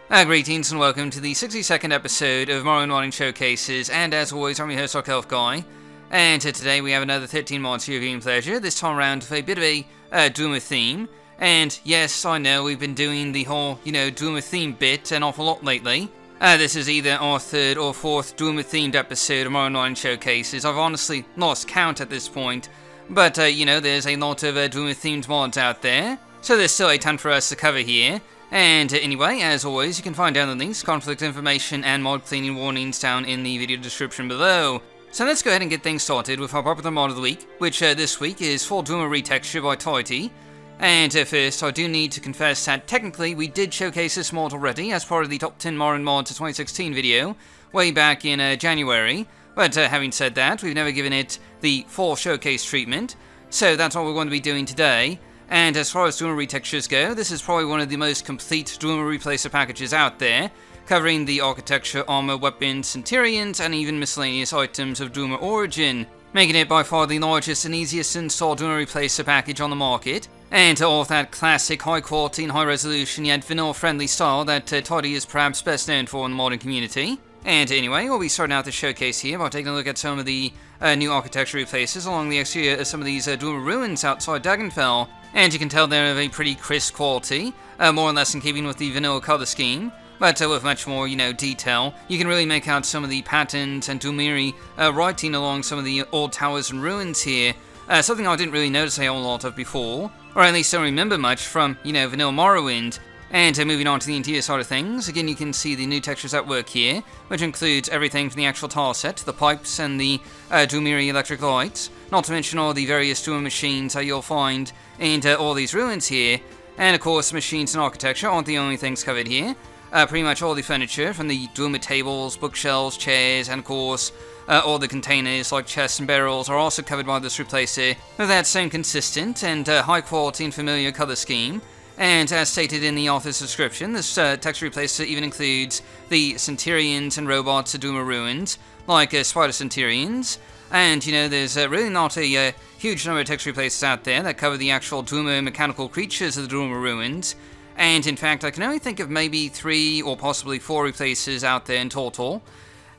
Greetings and welcome to the 62nd episode of Morrowind Modding Showcases, and as always, I'm your host, Guy, and today we have another 13 mods for your viewing pleasure, this time around with a bit of a Dwemer theme. And yes, I know we've been doing the whole, Dwemer theme bit an awful lot lately. This is either our third or fourth Dwemer themed episode of Morrowind Modding Showcases. I've honestly lost count at this point, but there's a lot of Dwemer themed mods out there, so there's still a ton for us to cover here. And anyway, as always, you can find down the links, conflict information, and mod cleaning warnings down in the video description below. So let's go ahead and get things started with our popular mod of the week, which this week is Full Dwemer Retexture by Tyddy. And first, I do need to confess that technically we did showcase this mod already as part of the Top 10 Morrowind Mods 2016 video, way back in January. But having said that, we've never given it the full showcase treatment, so that's what we're going to be doing today. And as far as Dwemer retextures go, this is probably one of the most complete Dwemer replacer packages out there, covering the architecture, armor, weapons, centurions, and even miscellaneous items of Dwemer origin, making it by far the largest and easiest to install Dwemer replacer package on the market, and all of that classic high quality and high resolution yet vanilla friendly style that Tyddy is perhaps best known for in the modding community. And anyway, we'll be starting out the showcase here by taking a look at some of the new architecture replaces along the exterior of some of these Dwemer ruins outside Dagonview. And you can tell they're of a pretty crisp quality, more or less in keeping with the vanilla color scheme, but with much more, detail. You can really make out some of the patterns and Dwemeri writing along some of the old towers and ruins here, something I didn't really notice a whole lot of before, or at least don't remember much from, vanilla Morrowind. And moving on to the interior side of things, again you can see the new textures at work here, which includes everything from the actual tile set, the pipes, and the Dwemeri electric lights, not to mention all the various Dwemer machines that you'll find in all these ruins here. And of course, machines and architecture aren't the only things covered here. Pretty much all the furniture, from the Dwemer tables, bookshelves, chairs, and of course, all the containers like chests and barrels are also covered by this replacer, with that same consistent and high quality and familiar color scheme. And as stated in the author's description, this texture replacer even includes the centurions and robots of Dwemer ruins, like spider centurions. And there's really not a huge number of texture replacers out there that cover the actual Dwemer mechanical creatures of the Dwemer ruins. And in fact, I can only think of maybe 3 or possibly 4 replacers out there in total.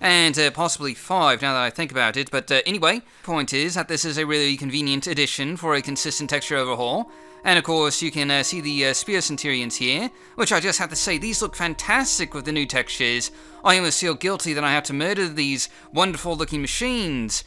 And possibly 5 now that I think about it. But anyway, point is that this is a really convenient addition for a consistent texture overhaul. And of course, you can see the spear centurions here, which I just have to say, these look fantastic with the new textures. I almost feel guilty that I have to murder these wonderful looking machines,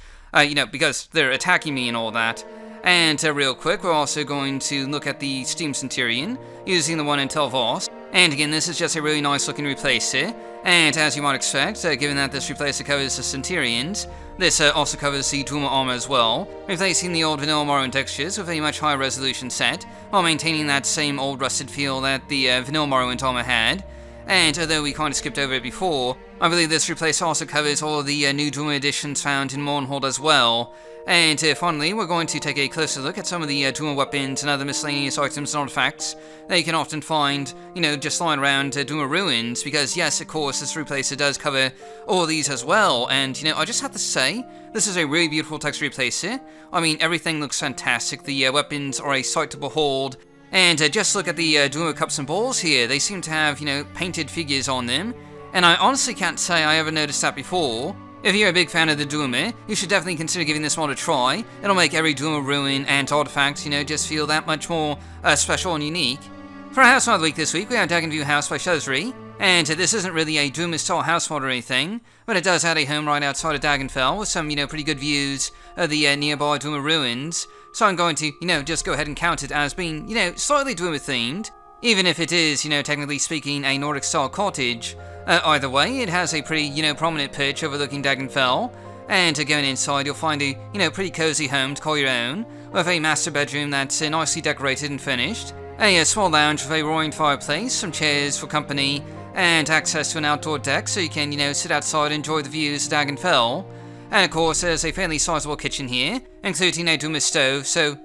because they're attacking me and all that. And real quick, we're also going to look at the steam centurion, using the one in Tel Voss. And again, this is just a really nice looking replacer, and as you might expect, given that this replacer covers the centurions, this also covers the Dwemer armor as well, replacing the old vanilla Morrowind textures with a much higher resolution set, while maintaining that same old rusted feel that the vanilla Morrowind armor had. And although we kind of skipped over it before, I believe this replacer also covers all of the new Dwemer additions found in Mournhold as well. And finally, we're going to take a closer look at some of the Dwemer weapons and other miscellaneous items and artifacts that you can often find, just lying around Dwemer ruins, because yes, of course, this replacer does cover all of these as well. And, I just have to say, this is a really beautiful texture replacer. I mean, everything looks fantastic. The weapons are a sight to behold. And just look at the Dwemer cups and bowls here. They seem to have, painted figures on them. And I honestly can't say I ever noticed that before. If you're a big fan of the Dwemer, you should definitely consider giving this mod a try. It'll make every Dwemer ruin and artifact, just feel that much more special and unique. For our house mod of the week this week, we have Dagonview House by Shezrie. And this isn't really a Dwemer-style house mod or anything, but it does add a home right outside of Dagonview with some, pretty good views of the nearby Dwemer ruins. So I'm going to, just go ahead and count it as being, slightly Dwemer-themed, even if it is, technically speaking, a Nordic-style cottage. Either way, it has a pretty, prominent perch overlooking Dagonview, and going inside you'll find a, pretty cozy home to call your own, with a master bedroom that's nicely decorated and finished, a small lounge with a roaring fireplace, some chairs for company, and access to an outdoor deck so you can, sit outside and enjoy the views of Dagonview. And of course, there's a fairly sizable kitchen here, including a Dwemer stove, so,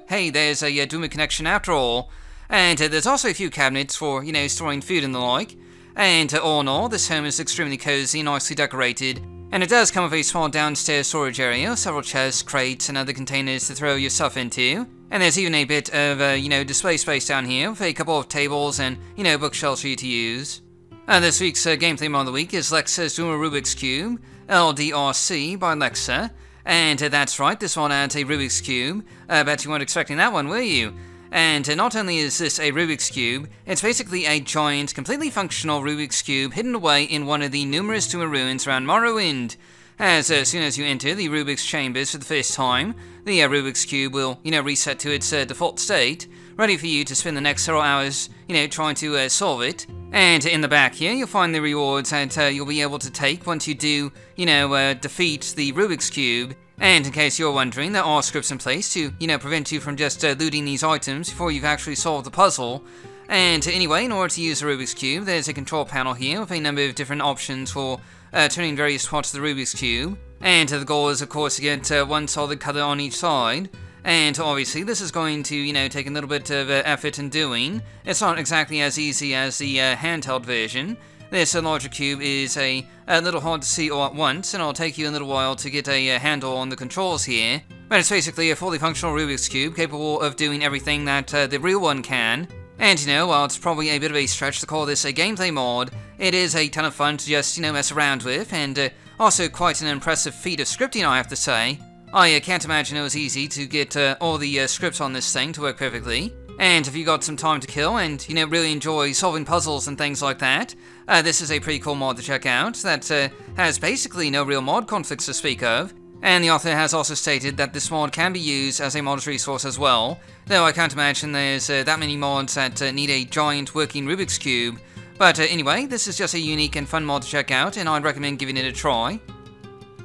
hey, there's a Dwemer connection after all. And there's also a few cabinets for, storing food and the like. And all in all, this home is extremely cozy, nicely decorated, and it does come with a small downstairs storage area, several chests, crates, and other containers to throw your stuff into. And there's even a bit of, display space down here, with a couple of tables and, bookshelves for you to use. This week's gameplay mod of the week is Lexa's Dwemer Rubik's Cube, LDRC by Lexa. And that's right, this one adds a Rubik's Cube. Bet you weren't expecting that one, were you? And not only is this a Rubik's Cube, it's basically a giant, completely functional Rubik's Cube hidden away in one of the numerous Dwemer ruins around Morrowind. As soon as you enter the Rubik's chambers for the first time, the Rubik's Cube will, reset to its default state, ready for you to spend the next several hours, trying to solve it. And in the back here, you'll find the rewards that you'll be able to take once you do, defeat the Rubik's Cube. And in case you're wondering, there are scripts in place to, prevent you from just looting these items before you've actually solved the puzzle. And anyway, in order to use the Rubik's Cube, there's a control panel here with a number of different options for turning various parts of the Rubik's Cube. And the goal is, of course, to get one solid color on each side. And obviously, this is going to, take a little bit of effort in doing. It's not exactly as easy as the handheld version. This larger cube is a little hard to see all at once, and it'll take you a little while to get a handle on the controls here. But it's basically a fully functional Rubik's Cube, capable of doing everything that the real one can. And, while it's probably a bit of a stretch to call this a gameplay mod, it is a ton of fun to just, mess around with, and also quite an impressive feat of scripting, I have to say. I can't imagine it was easy to get all the scripts on this thing to work perfectly. And if you got some time to kill and, really enjoy solving puzzles and things like that, this is a pretty cool mod to check out that has basically no real mod conflicts to speak of. And the author has also stated that this mod can be used as a mod resource as well, though I can't imagine there's that many mods that need a giant working Rubik's Cube. But anyway, this is just a unique and fun mod to check out, and I'd recommend giving it a try.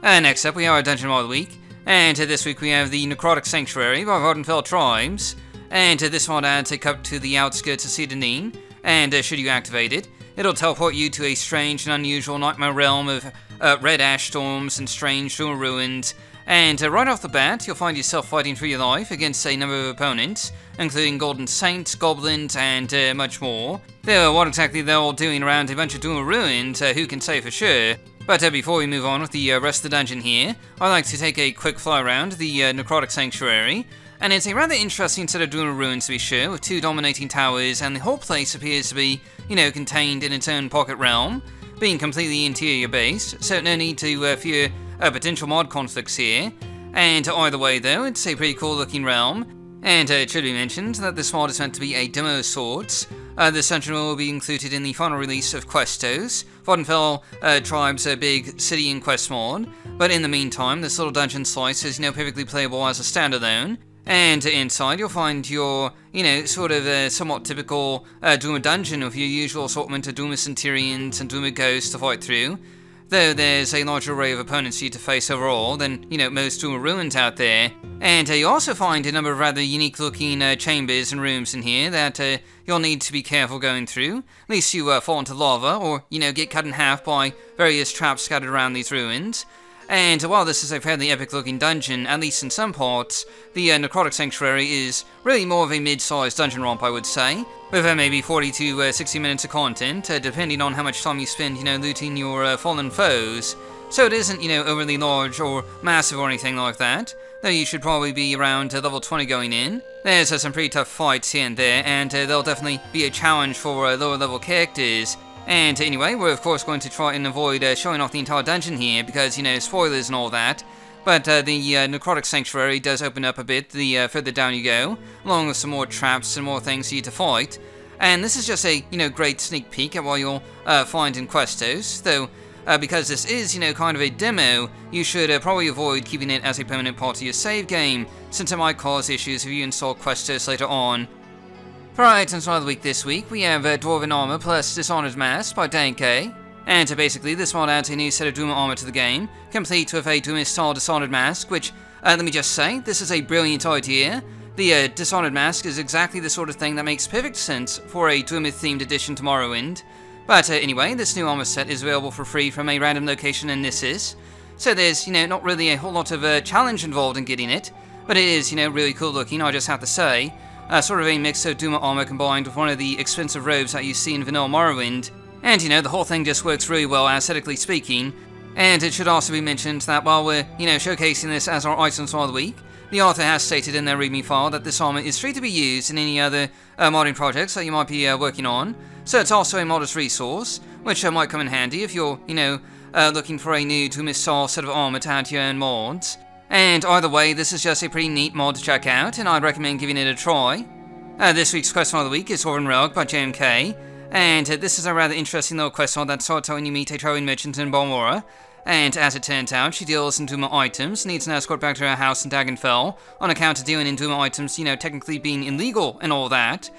Next up, we have our Dungeon Mod of the Week, and this week we have the Necrotic Sanctuary by Wanderfell Tribes. And this mod adds a cup to the outskirts of Citadine, and should you activate it, it'll teleport you to a strange and unusual nightmare realm of red ash storms and strange Dwemer ruins. And right off the bat, you'll find yourself fighting for your life against a number of opponents, including Golden Saints, Goblins, and much more. Though what exactly they're all doing around a bunch of Dwemer ruins, who can say for sure. But before we move on with the rest of the dungeon here, I'd like to take a quick fly around the Necrotic Sanctuary. And it's a rather interesting set of Dwemer ruins to be sure, with two dominating towers, and the whole place appears to be, contained in its own pocket realm, being completely interior based, so no need to fear potential mod conflicts here. And either way though, it's a pretty cool looking realm, and it should be mentioned that this mod is meant to be a demo of sorts. This dungeon will be included in the final release of Questos, Wanderfell Tribe's big city and quest mod, but in the meantime, this little dungeon slice is, perfectly playable as a standalone. And inside you'll find your, sort of somewhat typical Dwemer dungeon with your usual assortment of Dwemer Centurions and Dwemer Ghosts to fight through. Though there's a larger array of opponents for you to face overall than, most Dwemer ruins out there. And you also find a number of rather unique looking chambers and rooms in here that you'll need to be careful going through, lest you fall into lava or, get cut in half by various traps scattered around these ruins. And while this is a fairly epic looking dungeon, at least in some parts, the Necrotic Sanctuary is really more of a mid-sized dungeon romp, I would say, with maybe 40 to 60 minutes of content, depending on how much time you spend, looting your fallen foes. So it isn't, overly large or massive or anything like that, though you should probably be around level 20 going in. There's some pretty tough fights here and there, and they'll definitely be a challenge for lower level characters. And anyway, we're of course going to try and avoid showing off the entire dungeon here, because, spoilers and all that. But the Necrotic Sanctuary does open up a bit the further down you go, along with some more traps and more things for you to fight. And this is just a, great sneak peek at what you'll find in Questos, though because this is, kind of a demo, you should probably avoid keeping it as a permanent part of your save game, since it might cause issues if you install Questos later on. For our items of the week this week, we have Dwarven Armor plus Dishonored Mask by Danke. And basically, this mod adds a new set of Dwemer armor to the game, complete with a Dwemer-style Dishonored Mask, which, let me just say, this is a brilliant idea. The Dishonored Mask is exactly the sort of thing that makes perfect sense for a Dwemer-themed addition to Morrowind. But anyway, this new armor set is available for free from a random location in Nissus, so there's, not really a whole lot of challenge involved in getting it, but it is, really cool looking, I just have to say. Sort of a mix of Dwemer armor combined with one of the expensive robes that you see in vanilla Morrowind. And, the whole thing just works really well, aesthetically speaking. And it should also be mentioned that while we're, showcasing this as our items of the week, the author has stated in their readme file that this armor is free to be used in any other modding projects that you might be working on. So it's also a modest resource, which might come in handy if you're, looking for a new Dwemer-style set of armor to add to your own mods. And either way, this is just a pretty neat mod to check out, and I'd recommend giving it a try. This week's quest mod of the week is Orphan Rogue by JMK, and this is a rather interesting little quest mod that starts out when you meet a traveling merchant in Balmora. And as it turns out, she deals in Dwemer items, needs an escort back to her house in Dagonview, on account of dealing in Dwemer items, technically being illegal and all that.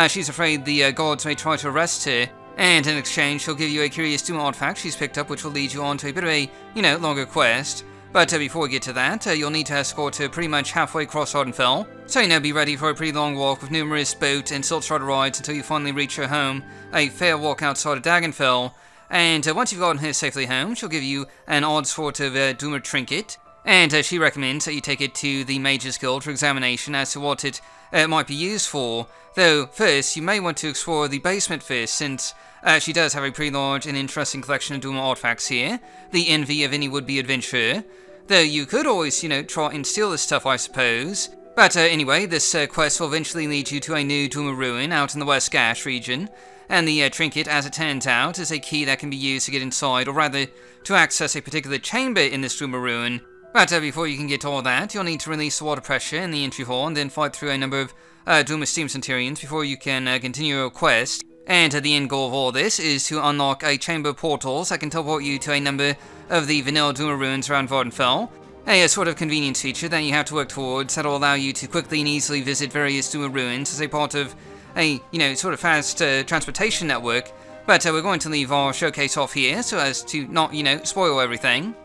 She's afraid the gods may try to arrest her, and in exchange she'll give you a curious Dwemer artifact she's picked up, which will lead you on to a bit of a, longer quest. But before we get to that, you'll need to escort her pretty much halfway across Wanderfell, so be ready for a pretty long walk with numerous boat and silt charter rides until you finally reach her home, a fair walk outside of Dagonview. And once you've gotten her safely home, she'll give you an odd sort of Dwemer trinket, and she recommends that you take it to the Mages Guild for examination as to what it might be used for. Though first, you may want to explore the basement first, since she does have a pretty large and interesting collection of Dwemer artifacts here, the envy of any would-be adventurer. Though you could always, try and steal this stuff, I suppose. But anyway, this quest will eventually lead you to a new Dwemer ruin out in the West Gash region. And the trinket, as it turns out, is a key that can be used to get inside, or rather, to access a particular chamber in this Dwemer ruin. But before you can get to all that, you'll need to release the water pressure in the entry hall, and then fight through a number of Dwemer Steam Centurions before you can continue your quest. And the end goal of all this is to unlock a chamber of portals that can teleport you to a number of the vanilla Dwemer ruins around Wanderfell. A sort of convenience feature that you have to work towards that will allow you to quickly and easily visit various Dwemer ruins as a part of a, sort of fast transportation network. But we're going to leave our showcase off here so as to not, spoil everything.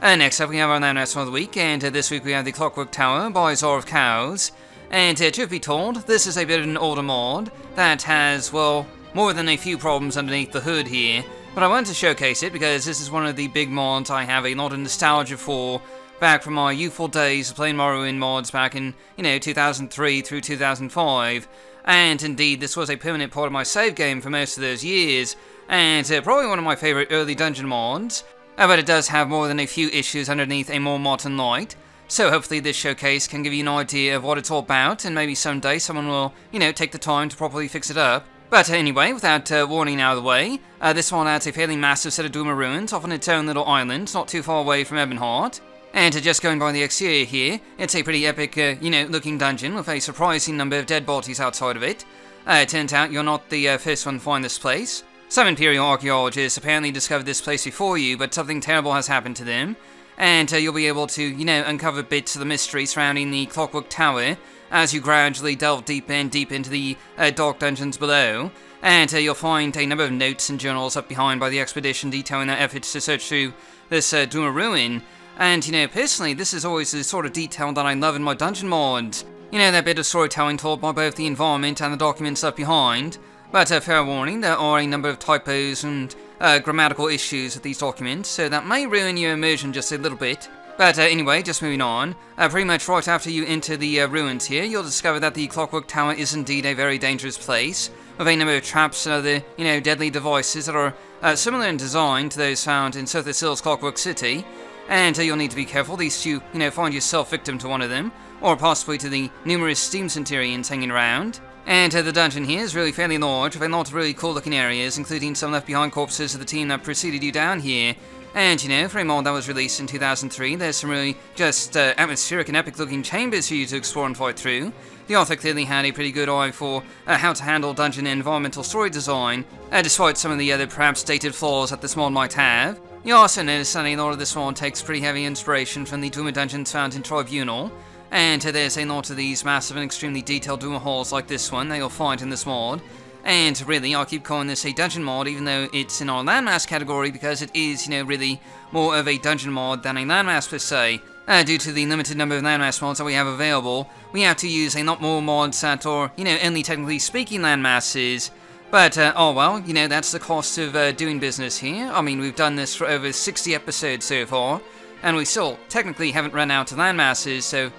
Next up we have our Landmass Mod of the week, and this week we have the Clockwork Tower by Czar of Cows. And truth be told, this is a bit of an older mod that has, well, more than a few problems underneath the hood here. But I wanted to showcase it because this is one of the big mods I have a lot of nostalgia for, back from my youthful days of playing Morrowind mods back in, 2003 through 2005. And indeed, this was a permanent part of my save game for most of those years, and probably one of my favourite early dungeon mods. But it does have more than a few issues underneath a more modern light, so hopefully this showcase can give you an idea of what it's all about, and maybe someday someone will, take the time to properly fix it up. But anyway, without warning out of the way, this one adds a fairly massive set of Dwemer ruins off on its own little island, not too far away from Ebonheart. And just going by the exterior here, it's a pretty epic, looking dungeon with a surprising number of dead bodies outside of it. It turns out you're not the first one to find this place. Some Imperial archaeologists apparently discovered this place before you, but something terrible has happened to them. And you'll be able to, uncover bits of the mystery surrounding the Clockwork Tower as you gradually delve deeper and deeper into the dark dungeons below. And you'll find a number of notes and journals left behind by the expedition detailing their efforts to search through this Dwemer ruin. And, personally, this is always the sort of detail that I love in my dungeon mods. That bit of storytelling told by both the environment and the documents left behind. But fair warning, there are a number of typos and grammatical issues with these documents, so that may ruin your immersion just a little bit. But anyway, just moving on, pretty much right after you enter the ruins here, you'll discover that the Clockwork Tower is indeed a very dangerous place, with a number of traps and other, deadly devices that are similar in design to those found in Sotha Sil's Clockwork City. And you'll need to be careful lest you, find yourself victim to one of them, or possibly to the numerous Steam Centurions hanging around. And the dungeon here is really fairly large, with a lot of really cool looking areas, including some left behind corpses of the team that preceded you down here. And for a mod that was released in 2003, there's some really just atmospheric and epic looking chambers for you to explore and fight through. The author clearly had a pretty good eye for how to handle dungeon and environmental story design, despite some of the other perhaps dated flaws that this mod might have. You also notice that a lot of this mod takes pretty heavy inspiration from the Dwemer dungeons found in Tribunal, and there's a lot of these massive and extremely detailed Dwemer halls like this one that you'll find in this mod. And really, I'll keep calling this a dungeon mod even though it's in our landmass category because it is, really more of a dungeon mod than a landmass per se. Due to the limited number of landmass mods that we have available, we have to use a lot more mods that are, only technically speaking landmasses. But, oh well, that's the cost of doing business here. I mean, we've done this for over 60 episodes so far, and we still technically haven't run out of landmasses, so,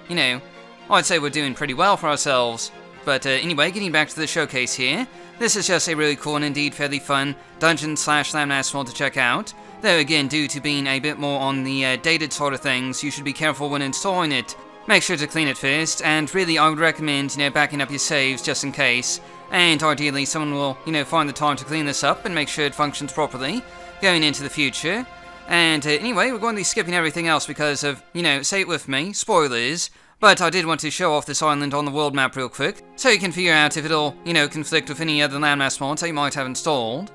I'd say we're doing pretty well for ourselves. But anyway, getting back to the showcase here, this is just a really cool and indeed fairly fun dungeon/landmass mod to check out. Though again, due to being a bit more on the dated sort of things, you should be careful when installing it. Make sure to clean it first, and really I would recommend, backing up your saves just in case, and ideally someone will, find the time to clean this up and make sure it functions properly going into the future. And anyway, we're going to be skipping everything else because of, say it with me, spoilers, but I did want to show off this island on the world map real quick, so you can figure out if it'll, conflict with any other landmass mods that you might have installed.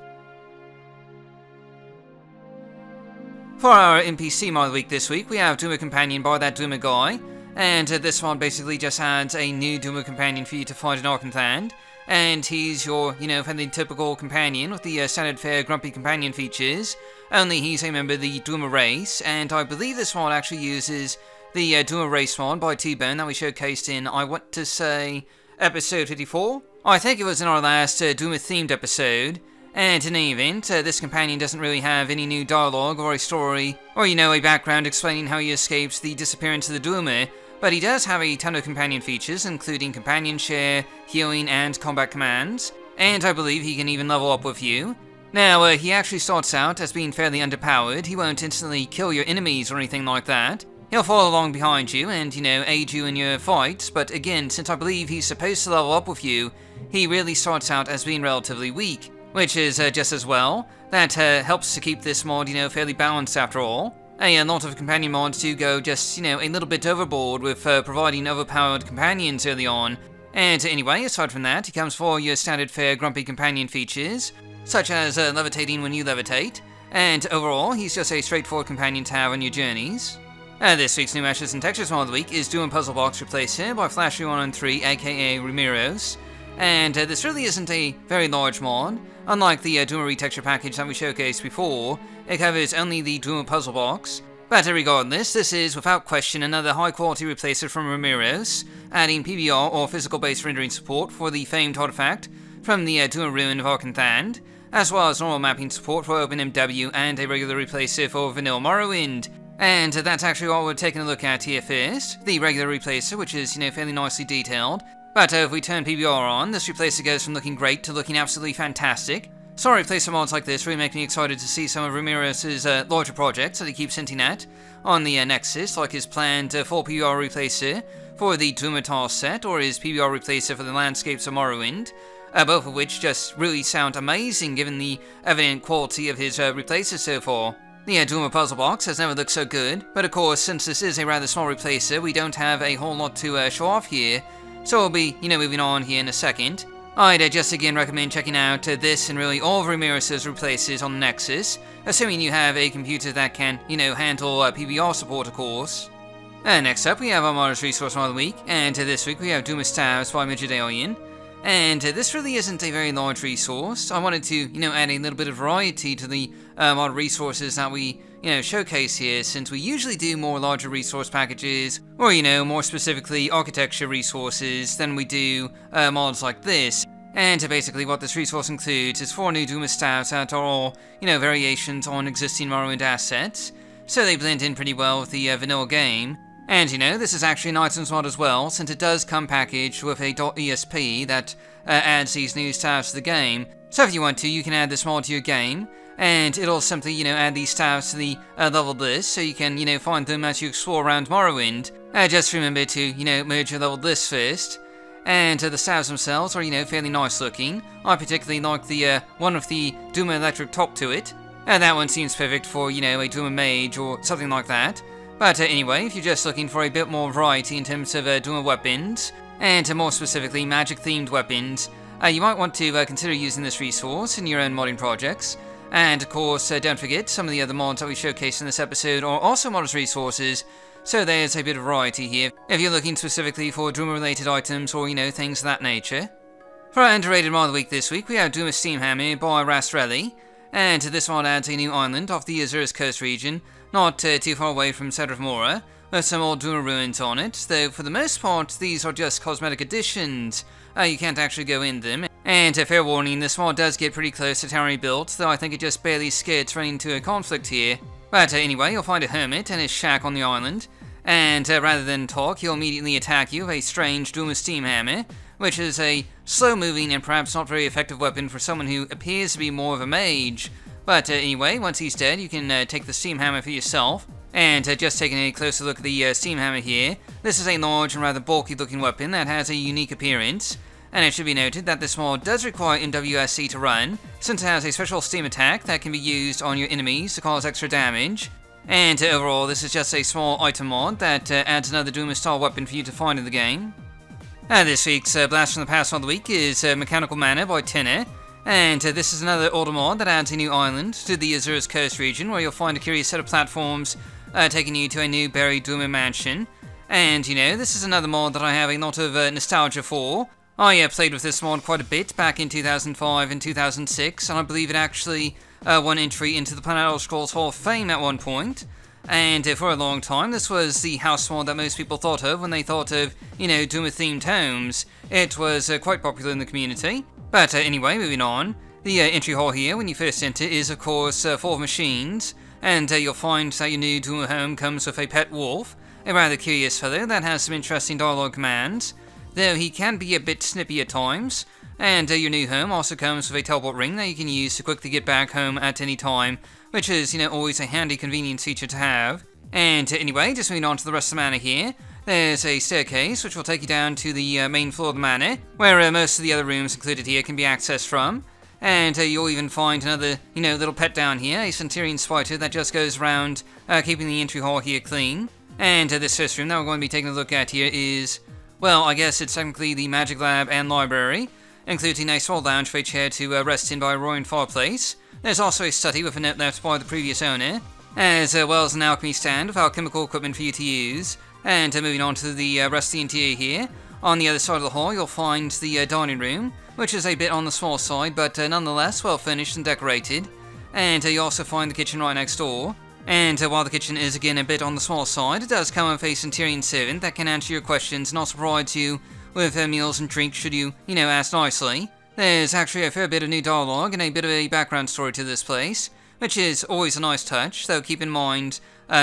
For our NPC mod of the week this week, we have Dwemer Companion by that Dwemer guy, and this mod basically just adds a new Dwemer Companion for you to find in Archaeologist, and he's your, fairly typical companion with the standard fare grumpy companion features, only he's a member of the Dwemer race, and I believe this mod actually uses the Dwemer race mod by T-Bone that we showcased in, I want to say, episode 54? I think it was in our last Dwemer themed episode. And in any event, this companion doesn't really have any new dialogue or a story, or a background explaining how he escapes the disappearance of the Dwemer, but he does have a ton of companion features, including companion share, healing, and combat commands, and I believe he can even level up with you. Now, he actually starts out as being fairly underpowered. He won't instantly kill your enemies or anything like that. He'll follow along behind you and, aid you in your fights, but again, since I believe he's supposed to level up with you, he really starts out as being relatively weak. Which is just as well. That helps to keep this mod, fairly balanced after all. A lot of companion mods do go just, a little bit overboard with providing overpowered companions early on. And anyway, aside from that, he comes for your standard fare grumpy companion features, such as levitating when you levitate. And overall, he's just a straightforward companion to have on your journeys. This week's new Ashes and Textures mod of the week is Doom Puzzle Box Replacer by Flashy113, aka Ramiros. And this really isn't a very large mod. Unlike the Dwemer Retexture package that we showcased before, it covers only the Dwemer Puzzle Box. But regardless, this is without question another high quality replacer from Ramiros, adding PBR or physical based rendering support for the famed artifact from the Dwemer Ruin of Archaeologist, as well as normal mapping support for OpenMW and a regular replacer for vanilla Morrowind. And that's actually what we're taking a look at here first, the regular replacer, which is, fairly nicely detailed. But if we turn PBR on, this replacer goes from looking great to looking absolutely fantastic. Some replacer mods like this really make me excited to see some of Ramiros' larger projects that he keeps hinting at on the Nexus, like his planned full PBR replacer for the Dwemer tile set, or his PBR replacer for the landscapes of Morrowind, both of which just really sound amazing given the evident quality of his replacer so far. The Dwemer Puzzle Box has never looked so good, but of course, since this is a rather small replacer, we don't have a whole lot to show off here. So we'll be, moving on here in a second. I'd just again recommend checking out this and really all of Ramiros' replacers on the Nexus, assuming you have a computer that can, handle PBR support, of course. Next up, we have our Modder's Resource mod of the week, and this week we have Dwemer Staves by Midget Alien. And this really isn't a very large resource. I wanted to, add a little bit of variety to the mod resources that we, showcase here, since we usually do more larger resource packages, or, more specifically architecture resources than we do mods like this. And basically what this resource includes is 4 new Dwemer Staves that are all, variations on existing Morrowind assets, so they blend in pretty well with the vanilla game. And this is actually an items mod as well, since it does come packaged with a .esp that adds these new staves to the game. So if you want to, you can add this mod to your game, and it'll simply, add these staves to the leveled list, so you can, find them as you explore around Morrowind. Just remember to, merge your leveled list first. And the staves themselves are, fairly nice looking. I particularly like the one with the Dwemer electric top to it. That one seems perfect for, a Dwemer mage or something like that. But anyway, if you're just looking for a bit more variety in terms of Dwemer weapons, and more specifically magic-themed weapons, you might want to consider using this resource in your own modding projects. And of course, don't forget, some of the other mods that we showcased in this episode are also modders resources, so there's a bit of variety here, if you're looking specifically for Dwemer-related items or, things of that nature. For our underrated mod of the week this week, we have Dwemer Steamhammer by Rastrelli, and this mod adds a new island off the Azur's coast region, not too far away from Center of Mora, with some old Dwemer ruins on it, though for the most part these are just cosmetic additions. You can't actually go in them, and fair warning, this mod does get pretty close to town rebuilt, though I think it just barely skirts running into a conflict here. But anyway, you'll find a hermit and his shack on the island, and rather than talk, he'll immediately attack you with a strange Dwemer Steamhammer, which is a slow-moving and perhaps not very effective weapon for someone who appears to be more of a mage. But anyway, once he's dead, you can take the Steamhammer for yourself. And just taking a closer look at the Steamhammer here, this is a large and rather bulky looking weapon that has a unique appearance. and it should be noted that this mod does require MWSC to run, since it has a special steam attack that can be used on your enemies to cause extra damage. And overall, this is just a small item mod that adds another Dwemer style weapon for you to find in the game. This week's Blast from the Past mod of the week is Mechanical Mana by Tyddy, and this is another older mod that adds a new island to the Azura's Coast region, where you'll find a curious set of platforms taking you to a new buried Dwemer mansion. And you know, this is another mod that I have a lot of nostalgia for. I played with this mod quite a bit back in 2005 and 2006, and I believe it actually won entry into the Planet Elder Scrolls Hall of Fame at one point. And for a long time, this was the house mod that most people thought of when they thought of, you know, Dwemer-themed homes. It was quite popular in the community. But anyway, moving on. The entry hall here, when you first enter, is of course full of machines, and you'll find that your new Dwemer home comes with a pet wolf, a rather curious fellow that has some interesting dialogue commands, though he can be a bit snippy at times. And your new home also comes with a teleport ring that you can use to quickly get back home at any time, which is, you know, always a handy convenience feature to have. And anyway, just moving on to the rest of the manor here, there's a staircase which will take you down to the main floor of the manor, where most of the other rooms included here can be accessed from. And you'll even find another, you know, little pet down here, a Centurion spider that just goes around keeping the entry hall here clean. And this first room that we're going to be taking a look at here is, well, I guess it's technically the magic lab and library, including a small lounge for a chair to rest in by a roaring fireplace. There's also a study with a note left by the previous owner, as well as an alchemy stand with alchemical equipment for you to use. And moving on to the rest of the interior here, on the other side of the hall you'll find the dining room, which is a bit on the small side, but nonetheless well finished and decorated. And you also find the kitchen right next door. And while the kitchen is again a bit on the small side, it does come with a Centurion servant that can answer your questions and also provide you with meals and drinks should you, you know, ask nicely. There's actually a fair bit of new dialogue and a bit of a background story to this place, which is always a nice touch, though keep in mind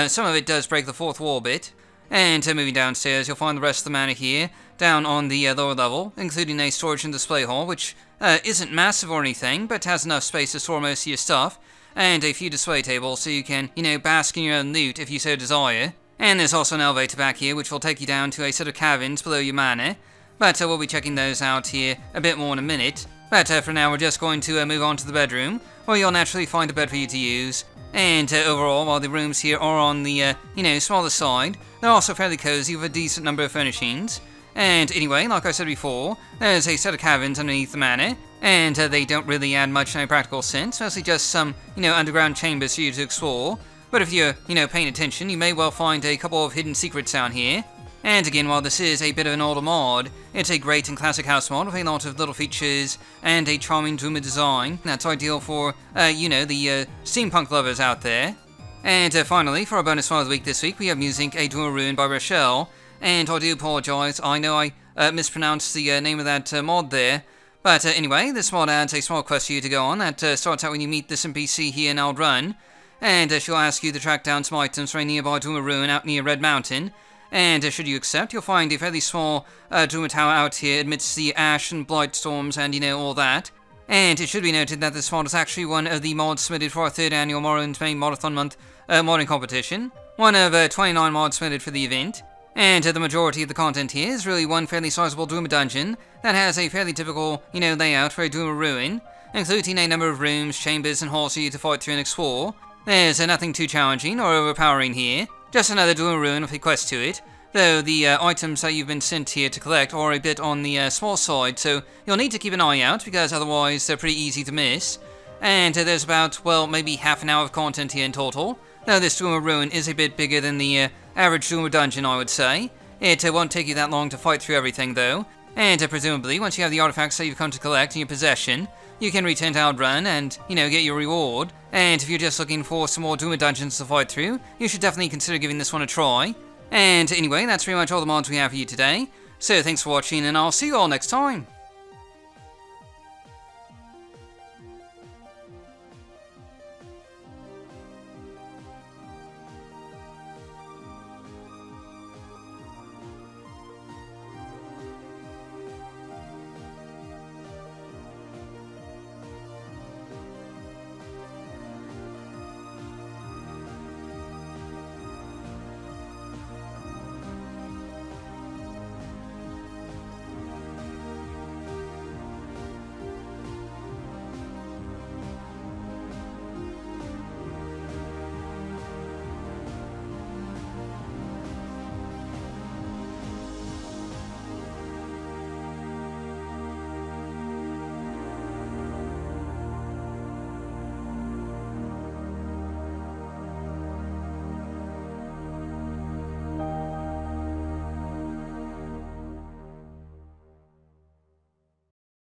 some of it does break the fourth wall a bit. And moving downstairs, you'll find the rest of the manor here, down on the lower level, including a storage and display hall, which isn't massive or anything, but has enough space to store most of your stuff, and a few display tables so you can, you know, bask in your own loot if you so desire. And there's also an elevator back here, which will take you down to a set of caverns below your manor, but we'll be checking those out here a bit more in a minute. But for now, we're just going to move on to the bedroom, where you'll naturally find a bed for you to use. And overall, while the rooms here are on the, you know, smaller side, they're also fairly cozy with a decent number of furnishings. And anyway, like I said before, there's a set of caverns underneath the manor, and they don't really add much in a practical sense, mostly just some, you know, underground chambers for you to explore. But if you're, you know, paying attention, you may well find a couple of hidden secrets down here. And again, while this is a bit of an older mod, it's a great and classic house mod with a lot of little features and a charming Dwemer design that's ideal for, you know, the steampunk lovers out there. And finally, for our bonus mod of the week this week, we have music A Dwemer Ruin by Rochelle. And I do apologise, I know I mispronounced the name of that mod there. But anyway, this mod adds a small quest for you to go on that starts out when you meet this NPC here in Run. And she'll ask you to track down some items from a nearby Dwemer Ruin out near Red Mountain. And should you accept, you'll find a fairly small Dwemer tower out here amidst the ash and blight storms and, you know, all that. And it should be noted that this mod is actually one of the mods submitted for our 3rd annual Morrowind Main Modathon Month modding competition. One of 29 mods submitted for the event. And the majority of the content here is really one fairly sizable Dwemer dungeon that has a fairly typical, you know, layout for a Dwemer ruin, including a number of rooms, chambers, and halls for you to fight through and explore. There's nothing too challenging or overpowering here, just another Dwemer ruin with a quest to it, though the items that you've been sent here to collect are a bit on the small side, so you'll need to keep an eye out, because otherwise they're pretty easy to miss. And there's about, well, maybe half an hour of content here in total, though this Dwemer ruin is a bit bigger than the average Dwemer dungeon, I would say. It won't take you that long to fight through everything, though, and presumably, once you have the artifacts that you've come to collect in your possession, you can return to Outrun and, you know, get your reward. And if you're just looking for some more Dwemer dungeons to fight through, you should definitely consider giving this one a try. And anyway, that's pretty much all the mods we have for you today. So thanks for watching, and I'll see you all next time.